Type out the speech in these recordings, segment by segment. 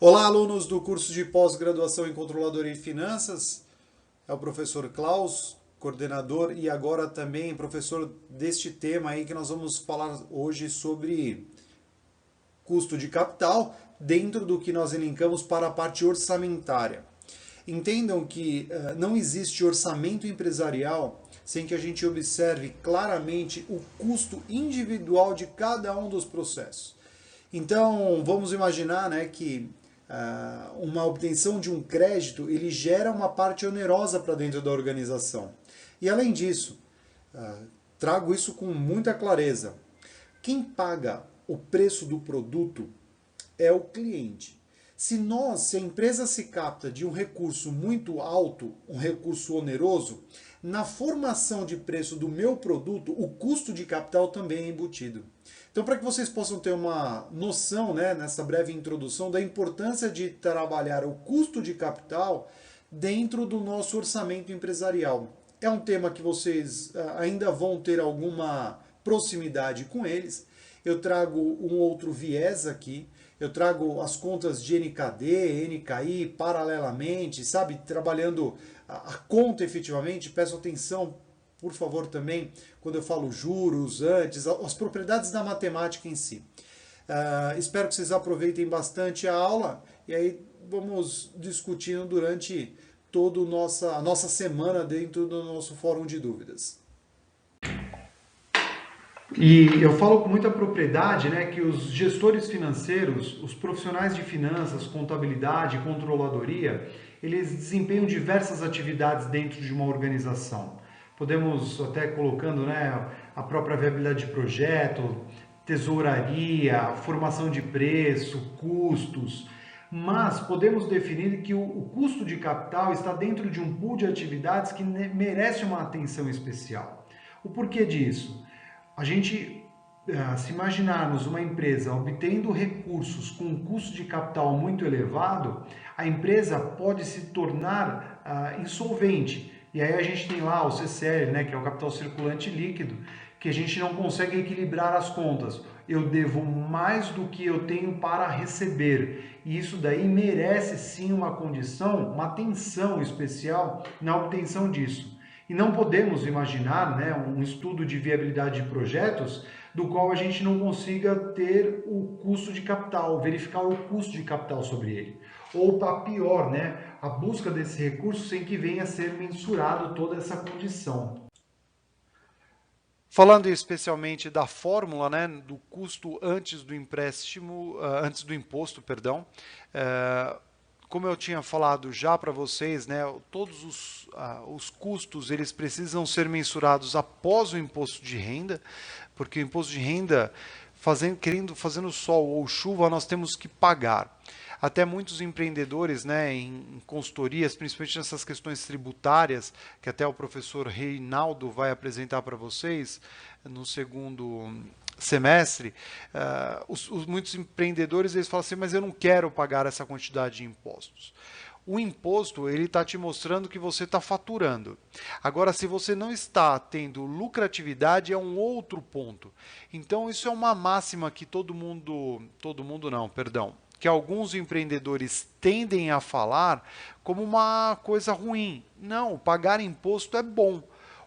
Olá, alunos do curso de pós-graduação em Controladoria e Finanças. É o professor Klaus, coordenador e agora também professor deste tema aí que nós vamos falar hoje sobre custo de capital dentro do que nós elencamos para a parte orçamentária. Entendam que não existe orçamento empresarial sem que a gente observe claramente o custo individual de cada um dos processos. Então, vamos imaginar, né, que uma obtenção de um crédito ele gera uma parte onerosa para dentro da organização. E além disso, trago isso com muita clareza. Quem paga o preço do produto é o cliente. Se a empresa se capta de um recurso muito alto, um recurso oneroso, na formação de preço do meu produto, o custo de capital também é embutido. Então, para que vocês possam ter uma noção, né, nessa breve introdução, da importância de trabalhar o custo de capital dentro do nosso orçamento empresarial. É um tema que vocês ainda vão ter alguma proximidade com eles. Eu trago um outro viés aqui. Eu trago as contas de NKD, NKI paralelamente, sabe? Trabalhando a conta efetivamente. Peço atenção, por favor, também, quando eu falo juros, antes, as propriedades da matemática em si. Espero que vocês aproveitem bastante a aula e aí vamos discutindo durante toda a nossa semana dentro do nosso fórum de dúvidas. E eu falo com muita propriedade, né, que os gestores financeiros, os profissionais de finanças, contabilidade, controladoria, eles desempenham diversas atividades dentro de uma organização. Podemos até colocando, né, a própria viabilidade de projeto, tesouraria, formação de preço, custos, mas podemos definir que o custo de capital está dentro de um pool de atividades que merece uma atenção especial. O porquê disso? A gente, se imaginarmos uma empresa obtendo recursos com um custo de capital muito elevado, a empresa pode se tornar insolvente. E aí a gente tem lá o CCL, né, que é o capital circulante líquido, que a gente não consegue equilibrar as contas. Eu devo mais do que eu tenho para receber. E isso daí merece sim uma condição, uma atenção especial na obtenção disso. E não podemos imaginar, né, um estudo de viabilidade de projetos do qual a gente não consiga ter o custo de capital, verificar o custo de capital sobre ele. Ou para pior, né, a busca desse recurso sem que venha a ser mensurado toda essa condição. Falando especialmente da fórmula, né, do custo antes do empréstimo, antes do imposto, perdão, como eu tinha falado já para vocês, né, todos os custos eles precisam ser mensurados após o imposto de renda, porque o imposto de renda, fazendo sol ou chuva, nós temos que pagar. Até muitos empreendedores, né, em consultorias, principalmente nessas questões tributárias, que até o professor Reinaldo vai apresentar para vocês no segundo semestre, muitos empreendedores eles falam assim, mas eu não quero pagar essa quantidade de impostos. O imposto ele está te mostrando que você está faturando. Agora, se você não está tendo lucratividade, é um outro ponto. Então, isso é uma máxima que todo mundo não, perdão, que alguns empreendedores tendem a falar como uma coisa ruim. Não, pagar imposto é bom.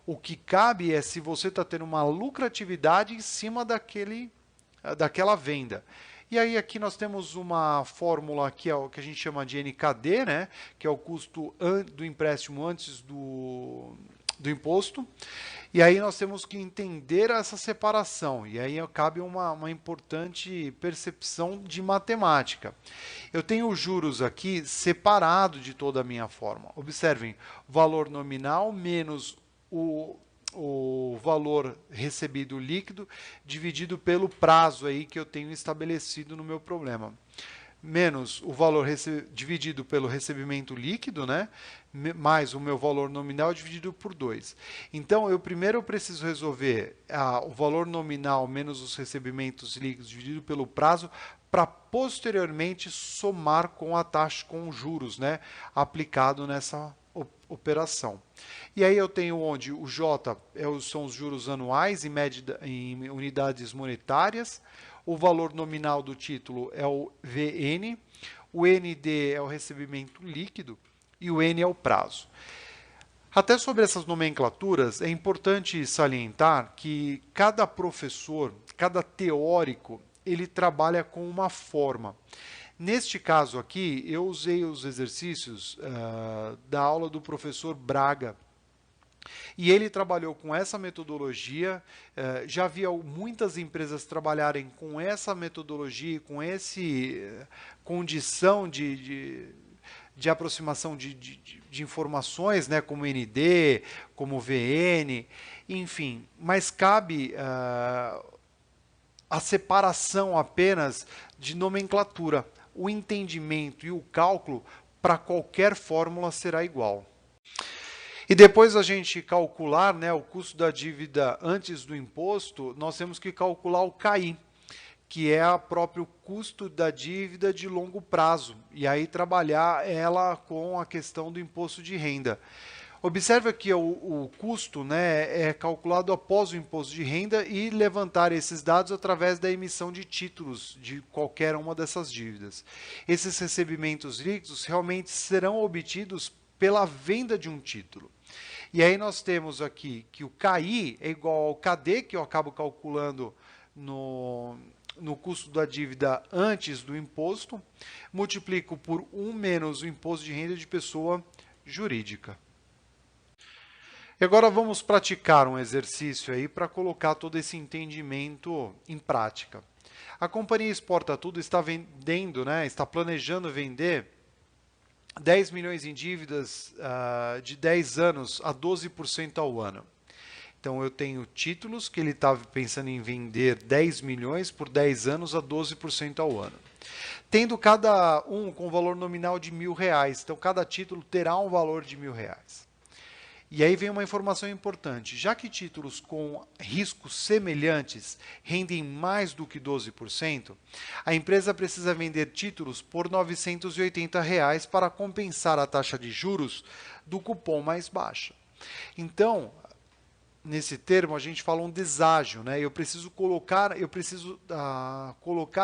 O que cabe é se você está tendo uma lucratividade em cima daquela venda. E aí aqui nós temos uma fórmula que é o que a gente chama de NKD, né? Que é o custo do empréstimo antes do imposto. E aí nós temos que entender essa separação. E aí cabe uma importante percepção de matemática. Eu tenho os juros aqui separado de toda a minha forma. Observem, valor nominal menos o valor recebido líquido dividido pelo prazo aí que eu tenho estabelecido no meu problema. Menos o valor dividido pelo recebimento líquido, né? Mais o meu valor nominal dividido por 2. Então, primeiro eu preciso resolver o valor nominal menos os recebimentos líquidos dividido pelo prazo para posteriormente somar com a taxa, com os juros, né? Aplicado nessa operação. E aí eu tenho onde o J são os juros anuais em unidades monetárias, o valor nominal do título é o VN, o ND é o recebimento líquido e o N é o prazo. Até sobre essas nomenclaturas, é importante salientar que cada professor, cada teórico, ele trabalha com uma forma. Neste caso aqui, eu usei os exercícios da aula do professor Braga, e ele trabalhou com essa metodologia. Já vi muitas empresas trabalharem com essa metodologia, com essa condição de aproximação de informações, né, como ND, como VN, enfim. Mas cabe a separação apenas de nomenclatura. O entendimento e o cálculo para qualquer fórmula será igual. E depois a gente calcular, né, o custo da dívida antes do imposto, nós temos que calcular o CAI, que é o próprio custo da dívida de longo prazo, e aí trabalhar ela com a questão do imposto de renda. Observe que o custo, né, é calculado após o imposto de renda e levantar esses dados através da emissão de títulos de qualquer uma dessas dívidas. Esses recebimentos líquidos realmente serão obtidos pela venda de um título. E aí nós temos aqui que o CAI é igual ao KD, que eu acabo calculando no custo da dívida antes do imposto, multiplico por 1 menos o imposto de renda de pessoa jurídica. E agora vamos praticar um exercício aí para colocar todo esse entendimento em prática. A companhia Exporta Tudo está vendendo, né, está planejando vender 10 milhões em dívidas de 10 anos a 12% ao ano. Então, eu tenho títulos que ele estava pensando em vender 10 milhões por 10 anos a 12% ao ano. Tendo cada um com valor nominal de R$1.000. Então, cada título terá um valor de R$1.000. E aí vem uma informação importante. Já que títulos com riscos semelhantes rendem mais do que 12%, a empresa precisa vender títulos por R$980 para compensar a taxa de juros do cupom mais baixa. Então, nesse termo, a gente fala um deságio, né? Eu preciso colocar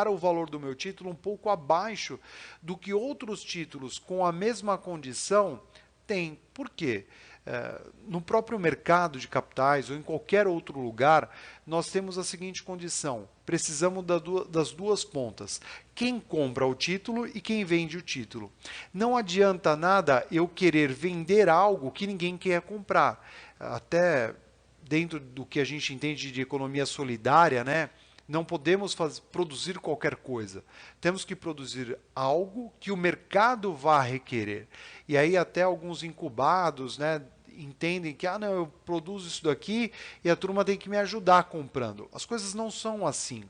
o valor do meu título um pouco abaixo do que outros títulos com a mesma condição têm. Por quê? No próprio mercado de capitais ou em qualquer outro lugar, nós temos a seguinte condição: precisamos das duas pontas, quem compra o título e quem vende o título. Não adianta nada eu querer vender algo que ninguém quer comprar. Até dentro do que a gente entende de economia solidária, né? Não podemos produzir qualquer coisa. Temos que produzir algo que o mercado vá requerer. E aí até alguns incubados, né, entendem que não, eu produzo isso daqui e a turma tem que me ajudar comprando. As coisas não são assim.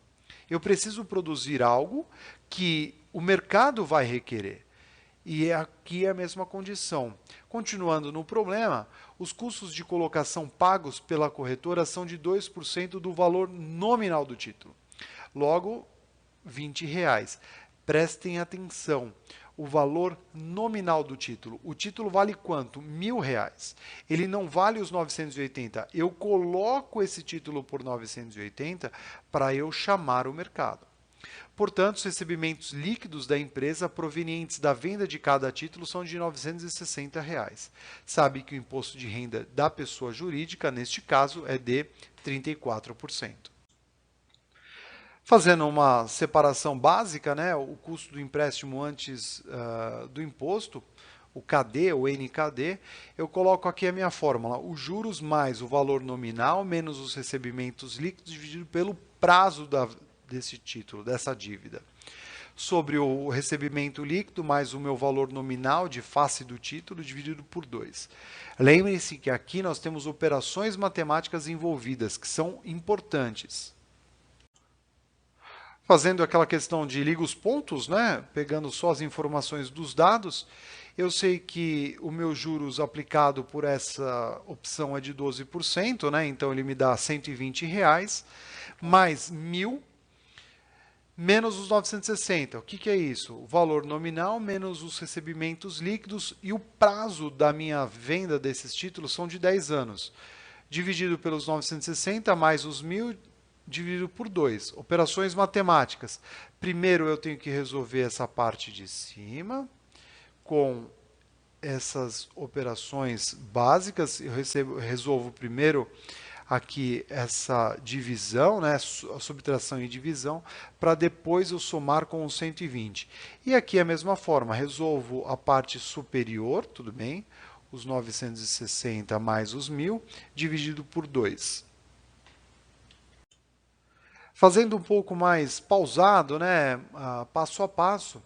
Eu preciso produzir algo que o mercado vai requerer. E aqui é a mesma condição. Continuando no problema, os custos de colocação pagos pela corretora são de 2% do valor nominal do título. Logo, R$20. Prestem atenção. O valor nominal do título. O título vale quanto? R$1.000. Ele não vale os 980. Eu coloco esse título por 980 para eu chamar o mercado. Portanto, os recebimentos líquidos da empresa provenientes da venda de cada título são de R$960. Sabe que o imposto de renda da pessoa jurídica, neste caso, é de 34%. Fazendo uma separação básica, né, o custo do empréstimo antes do imposto, o KD, o NKD, eu coloco aqui a minha fórmula: os juros mais o valor nominal menos os recebimentos líquidos dividido pelo prazo desse título, dessa dívida. Sobre o recebimento líquido mais o meu valor nominal de face do título dividido por 2. Lembre-se que aqui nós temos operações matemáticas envolvidas, que são importantes. Fazendo aquela questão de liga os pontos, né? Pegando só as informações dos dados, eu sei que o meu juros aplicado por essa opção é de 12%, né? Então ele me dá R$120, mais 1.000, menos os 960. O que é isso? O valor nominal menos os recebimentos líquidos, e o prazo da minha venda desses títulos são de 10 anos. Dividido pelos 960 mais os 1.000, dividido por 2. Operações matemáticas. Primeiro eu tenho que resolver essa parte de cima com essas operações básicas. Eu resolvo primeiro aqui essa divisão, né, a subtração e divisão, para depois eu somar com o 120. E aqui a mesma forma, resolvo a parte superior, tudo bem? Os 960 mais os 1.000, dividido por 2. Fazendo um pouco mais pausado, né, passo a passo,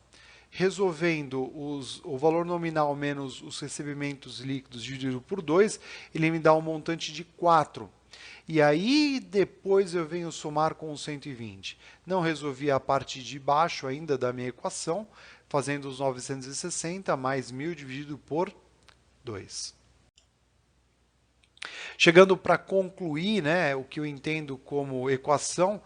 resolvendo o valor nominal menos os recebimentos líquidos dividido por 2, ele me dá um montante de 4. E aí depois eu venho somar com o 120. Não resolvi a parte de baixo ainda da minha equação, fazendo os 960 mais 1.000 dividido por 2. Chegando para concluir, né, o que eu entendo como equação,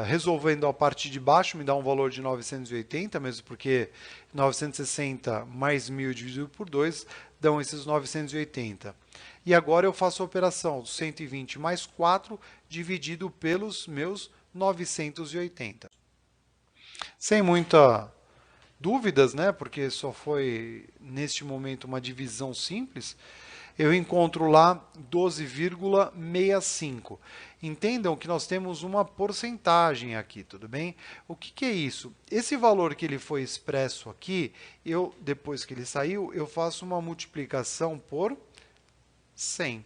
resolvendo a parte de baixo me dá um valor de 980, mesmo porque 960 mais 1.000 dividido por 2 dão esses 980. E agora eu faço a operação 120 mais 4 dividido pelos meus 980. Sem muita dúvidas, né, porque só foi neste momento uma divisão simples, eu encontro lá 12,65. Entendam que nós temos uma porcentagem aqui, tudo bem? O que é isso? Esse valor que ele foi expresso aqui, depois que ele saiu, eu faço uma multiplicação por 100.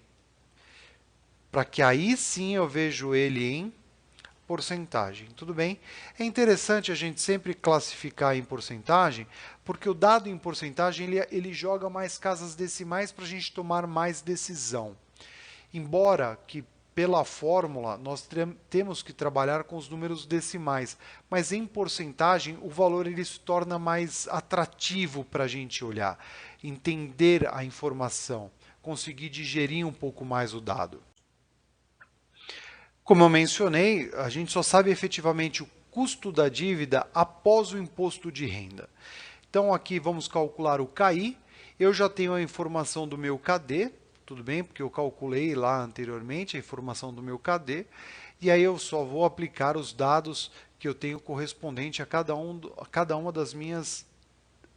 Para que aí sim eu vejo ele em porcentagem, tudo bem? É interessante a gente sempre classificar em porcentagem, porque o dado em porcentagem ele joga mais casas decimais para a gente tomar mais decisão. Embora que pela fórmula nós temos que trabalhar com os números decimais, mas em porcentagem o valor ele se torna mais atrativo para a gente olhar, entender a informação, conseguir digerir um pouco mais o dado. Como eu mencionei, a gente só sabe efetivamente o custo da dívida após o imposto de renda. Então aqui vamos calcular o CAI, eu já tenho a informação do meu KD, tudo bem? Porque eu calculei lá anteriormente a informação do meu KD, e aí eu só vou aplicar os dados que eu tenho correspondente a cada uma das minhas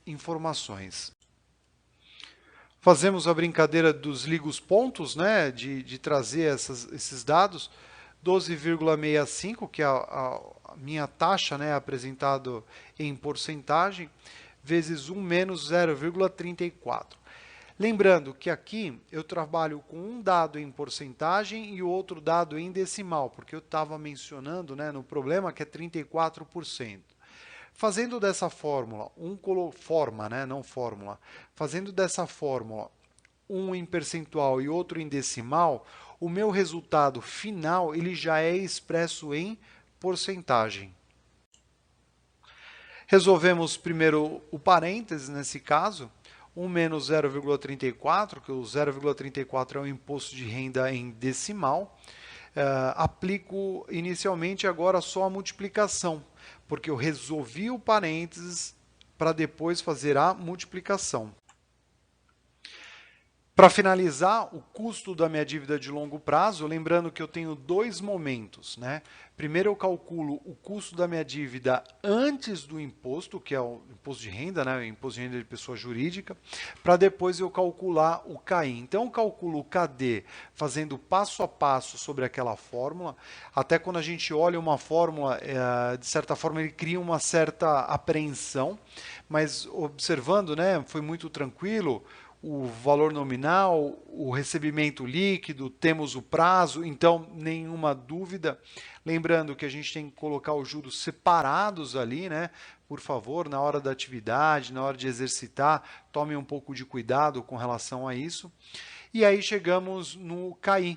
informações. Fazemos a brincadeira dos liga os pontos, né? de trazer esses dados. 12,65, que é a minha taxa, né, apresentado em porcentagem, vezes 1 menos 0,34. Lembrando que aqui eu trabalho com um dado em porcentagem e o outro dado em decimal, porque eu estava mencionando, né, no problema que é 34%. Fazendo dessa fórmula, fazendo dessa fórmula um em percentual e outro em decimal, o meu resultado final ele já é expresso em porcentagem. Resolvemos primeiro o parênteses nesse caso, 1 menos 0,34, que o 0,34 é o imposto de renda em decimal. Aplico inicialmente agora só a multiplicação, porque eu resolvi o parênteses para depois fazer a multiplicação. Para finalizar, o custo da minha dívida de longo prazo, lembrando que eu tenho dois momentos, né? Primeiro eu calculo o custo da minha dívida antes do imposto, que é o imposto de renda, né? O imposto de renda de pessoa jurídica, para depois eu calcular o CAI. Então eu calculo o KD fazendo passo a passo sobre aquela fórmula. Até quando a gente olha uma fórmula, de certa forma ele cria uma certa apreensão, mas observando, né? Foi muito tranquilo. O valor nominal, o recebimento líquido, temos o prazo, então nenhuma dúvida. Lembrando que a gente tem que colocar os juros separados ali, né? Por favor, na hora da atividade, na hora de exercitar, tome um pouco de cuidado com relação a isso. E aí chegamos no CAI,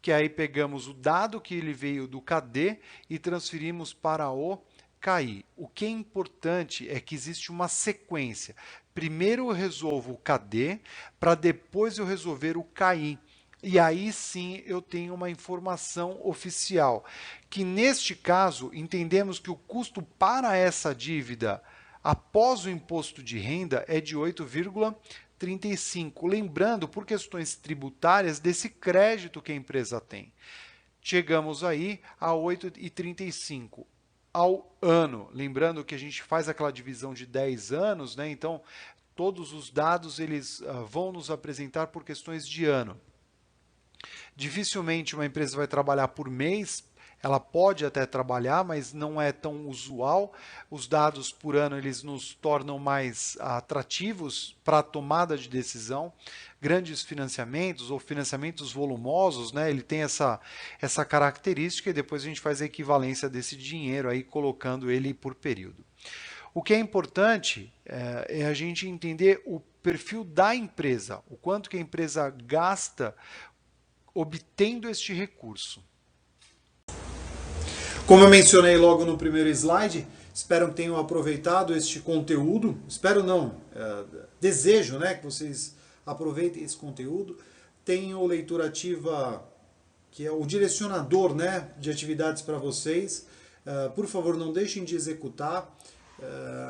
que aí pegamos o dado que ele veio do KD e transferimos para o CAI. O que é importante é que existe uma sequência. Primeiro eu resolvo o KD, para depois eu resolver o CAI. E aí sim eu tenho uma informação oficial, que neste caso entendemos que o custo para essa dívida após o imposto de renda é de 8,35. Lembrando, por questões tributárias, desse crédito que a empresa tem. chegamos aí a 8,35 ao ano. Lembrando que a gente faz aquela divisão de 10 anos, né? Então, todos os dados eles vão nos apresentar por questões de ano. Dificilmente uma empresa vai trabalhar por mês, ela pode até trabalhar, mas não é tão usual. Os dados por ano eles nos tornam mais atrativos para a tomada de decisão. Grandes financiamentos ou financiamentos volumosos, né, ele tem essa característica e depois a gente faz a equivalência desse dinheiro aí colocando ele por período. O que é importante é a gente entender o perfil da empresa, o quanto que a empresa gasta obtendo este recurso. Como eu mencionei logo no primeiro slide, espero que tenham aproveitado este conteúdo. Espero não, desejo, né, que vocês aproveitem esse conteúdo. Tem o Leitura Ativa, que é o direcionador, né, de atividades para vocês. Por favor, não deixem de executar.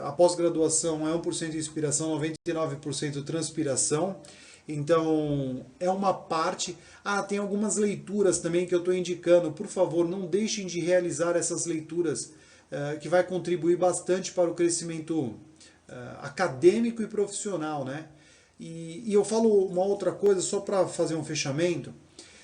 A pós-graduação é 1% inspiração, 99% transpiração. Então, é uma parte. Tem algumas leituras também que eu estou indicando. Por favor, não deixem de realizar essas leituras, que vai contribuir bastante para o crescimento acadêmico e profissional, né? E eu falo uma outra coisa, só para fazer um fechamento.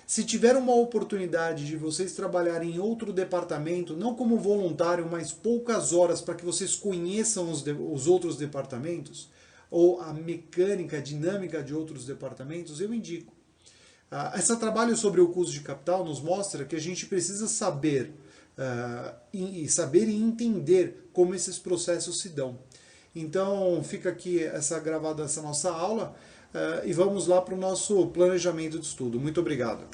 Se tiver uma oportunidade de vocês trabalharem em outro departamento, não como voluntário, mas poucas horas para que vocês conheçam os outros departamentos, ou a mecânica, a dinâmica de outros departamentos, eu indico. Esse trabalho sobre o custo de capital nos mostra que a gente precisa saber e entender como esses processos se dão. Então, fica aqui gravada essa nossa aula e vamos lá para o nosso planejamento de estudo. Muito obrigado.